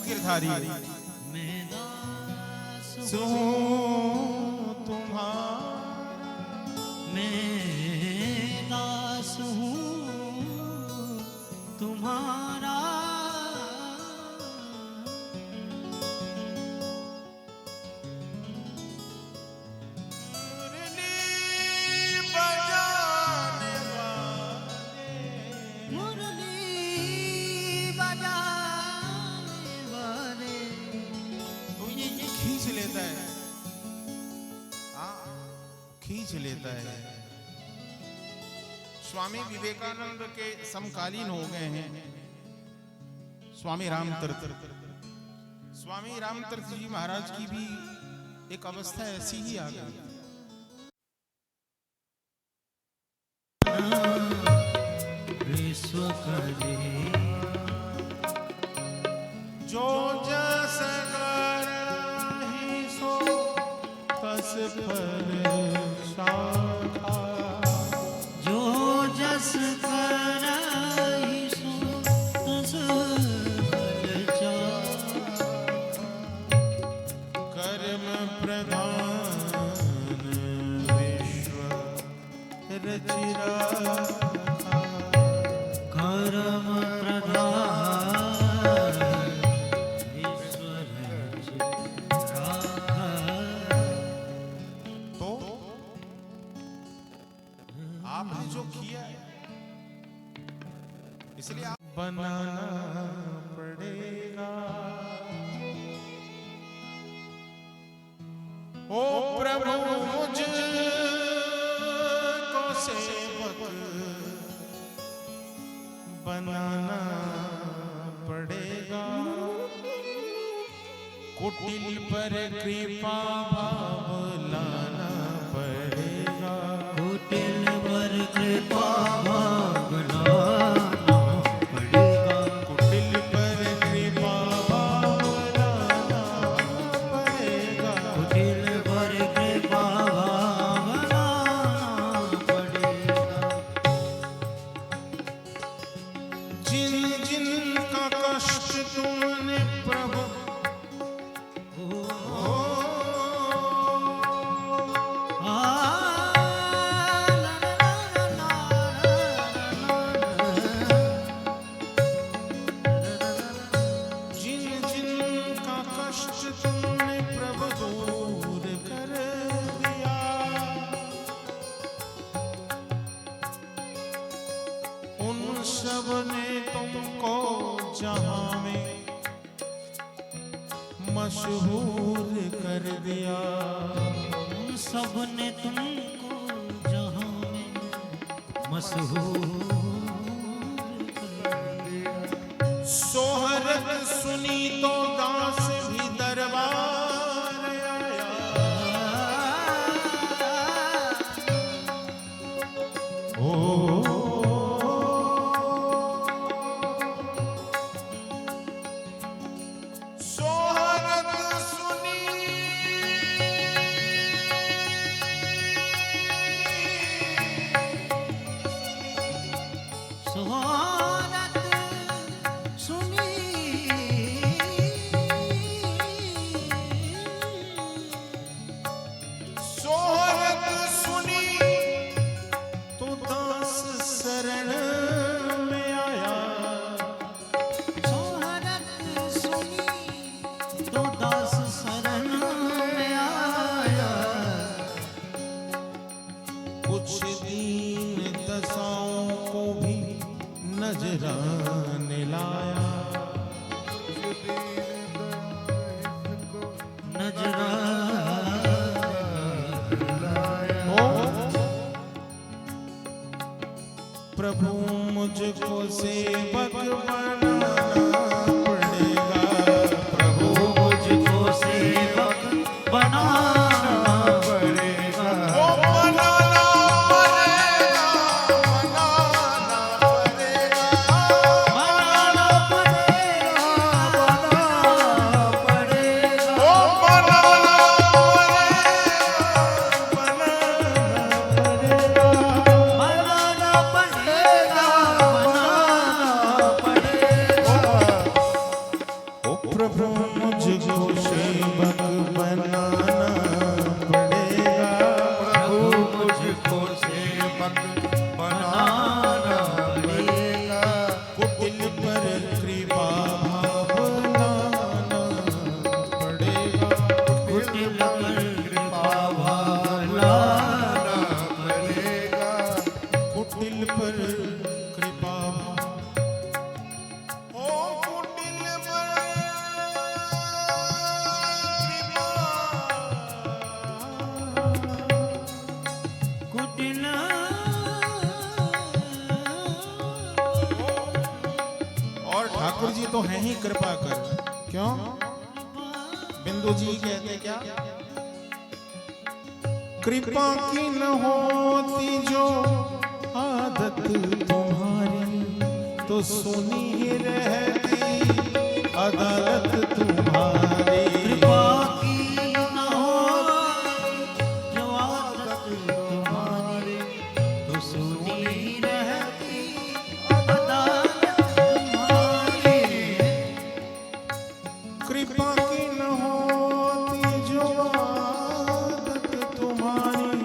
गिरधारी मैं दास हूँ तुम्हारा, मैं दास हूँ तुम्हारा। खींच लेता है। स्वामी विवेकानंद के समकालीन हो गए हैं स्वामी रामतीर्थ। स्वामी रामतीर्थ जी महाराज की भी एक अवस्था ऐसी ही आ गई। विश्व करे जो जस करहि सो तस फल शाखा, जो जस करहि सो तस फल चाखा। कर्म प्रधान विश्व रचि राखा, कर्म प्रधान विश्व रचि राखा। तो आपने जो किया है इसलिए आप बनाना पड़ेगा। ओ प्रभु मुझ को सेवक बनाना पड़ेगा। कुटिल पर कृपा भाव लाना पड़ेगा। कुटिल पर कृपा भाव लाना पड़ेगा। कुटिल पर कृपा भाव लाना पड़ेगा। कुटिल पर कृपा भाव लाना पड़ेगा। जिन जिन का कष्ट तुमने प्रभु जिन जिन का कष्ट तुमने प्रभु दूर कर दिया, उन सब ने तुमको जहां में मशहूर कर दिया। उन सब ने तुमको जहां में मशहूर कर दिया। सोहरत सुनी तो दास भी दरबार आया। ओ सोहरत सुनी सोहरत सुनी पर कृपा भाव लाना पड़ेगा। कुटिल पर कृपा भाव लाना पड़ेगा। कुटिल पर कृपा ओ कुटिल पर कृपा कुटिल और ठाकुर जी तो हैं ही कृपा कर। क्यों? बिंदु जी कहते क्या? कृपा की न होती जो आदत तुम्हारी, तो सुनी ही रहती अदालत तुम्हारी। कृपा की न हो जो आदत तुम्हारी, तो सुनी रहती अदालत तुम्हारी। कृपा की न होती जो आदत तुम्हारी,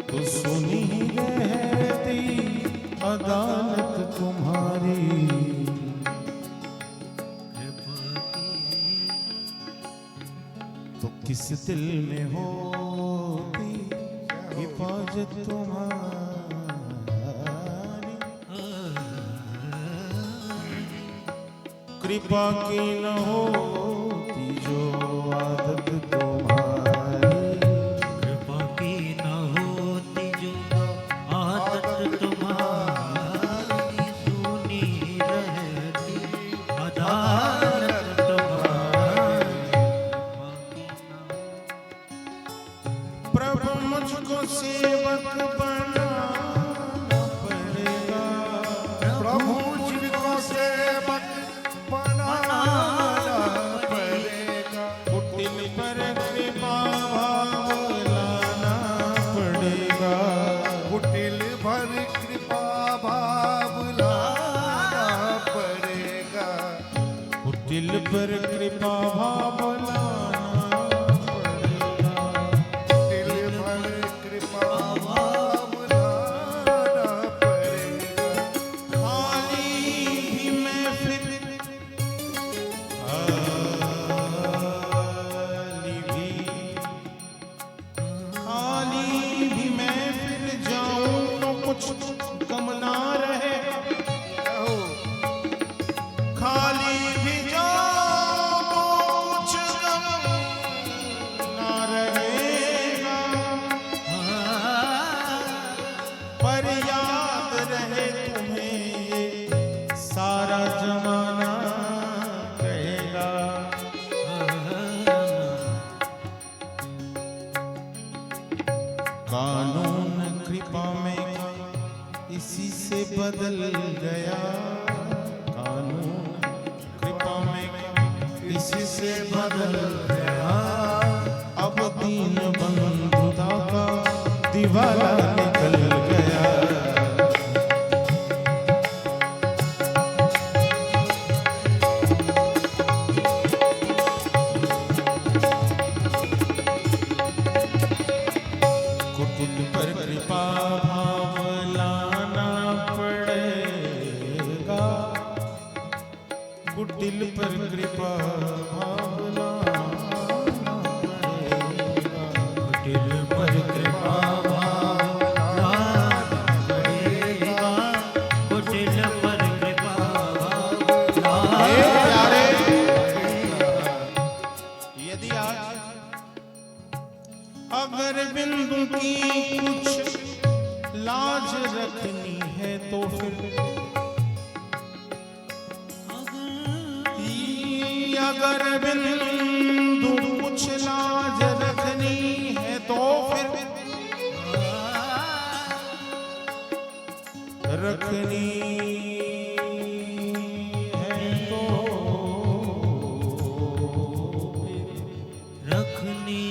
तो सुनी ही रहती अदालत तुम्हारी। तो किस दिल में होती हिफाजत तुम्हारी। कृपा की न होती जो आदत तुम्हारी। कृपा की न होती जो आदत तुम्हारी, सुनी रहती अदालत तुम्हारी। प्रभु मुझको सेवक बनाना पड़ेगा। प्रभु मुझको सेवक बनाना पड़ेगा। कुटिल पर कृपा भाव लाना पड़ेगा। कुटिल भर कृपा भाव लाना पड़ेगा। कुटिल पर कृपा भाव लाना पड़ेगा। कुटिल भर कृपा भाव लाना पड़ेगा। खाली भी मैं फिर खाली भी मैं फिर जाऊं तो कुछ कम ना रहे। खाली भी जाऊं तो कुछ कम ना रहेगा। पर याद रहे तुम्हें ये सारा जमाना कहेगा। कानून कृपा में इसी से बदल गया। कानून कृपा में इसी से बदल गया। अब दीन बंधुता का दिवाला निकल गया। कुटिल पर कृपा भाव लाना पड़ेगा। कुटिल पर कृपा भाव लाना पड़ेगा। कुटिल पर कृपा भाव लाना पड़ेगा। कुटिल पर कृपा भाव हे लाना प्यारे, यदि आज अगर बिंदु की कुछ लाज रखनी है तो फिर अगर बिंदु कुछ लाज रखनी है तो फिर रखनी है तो रखनी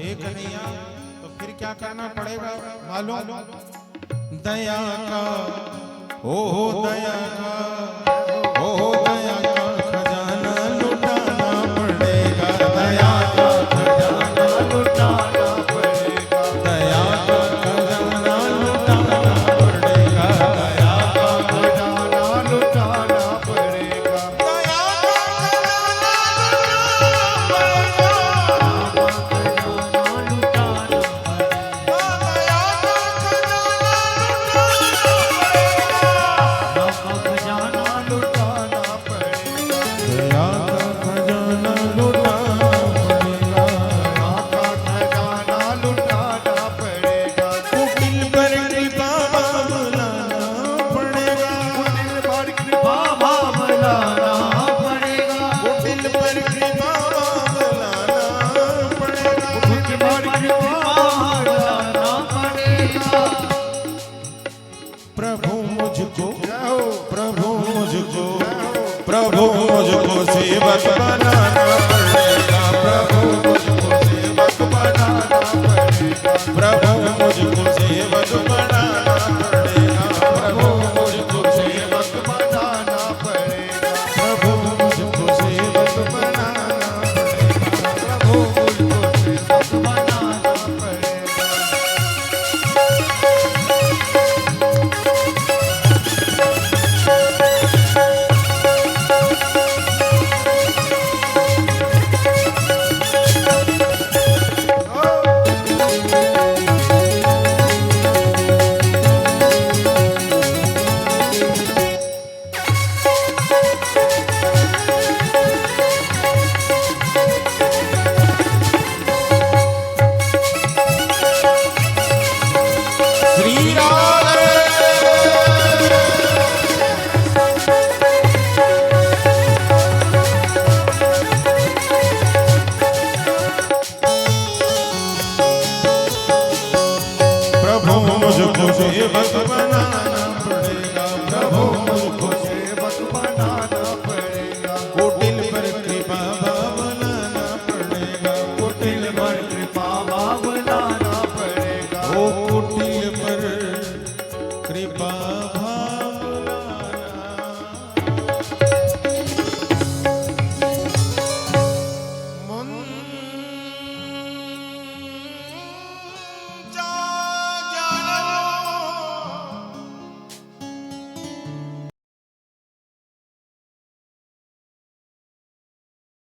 एक कन्हैया, तो फिर क्या करना पड़ेगा मालूम? दया का ओ दया का ओ दया का खजाना लुटाना पड़ेगा। दया का खजाना लुटाना पड़ेगा। दया का प्रभु मुझको जय हो प्रभु मुझको प्रभु मुझको सेवक बनाना पड़ेगा प्रभु मुझको सेवक बनाना पड़ेगा प्रभु मुझको सेवक बनाना पड़ेगा प्रभु मुझको सेवक बनाना पड़ेगा प्रभु मुझको सेवक बनाना पड़ेगा प्रभु मुझको सेवक बनाना पड़ेगा श्री राधे प्रभु मुझको सेवक बनाना पड़ेगा प्रभु मुझको सेवक बनाना पड़ेगा कुटिल पर कृपा भाव बनाना पड़ेगा कुटिल पर कृपा भाव लाना पड़ेगा ओ कुटिल पर कृपा भाव लाना मुंद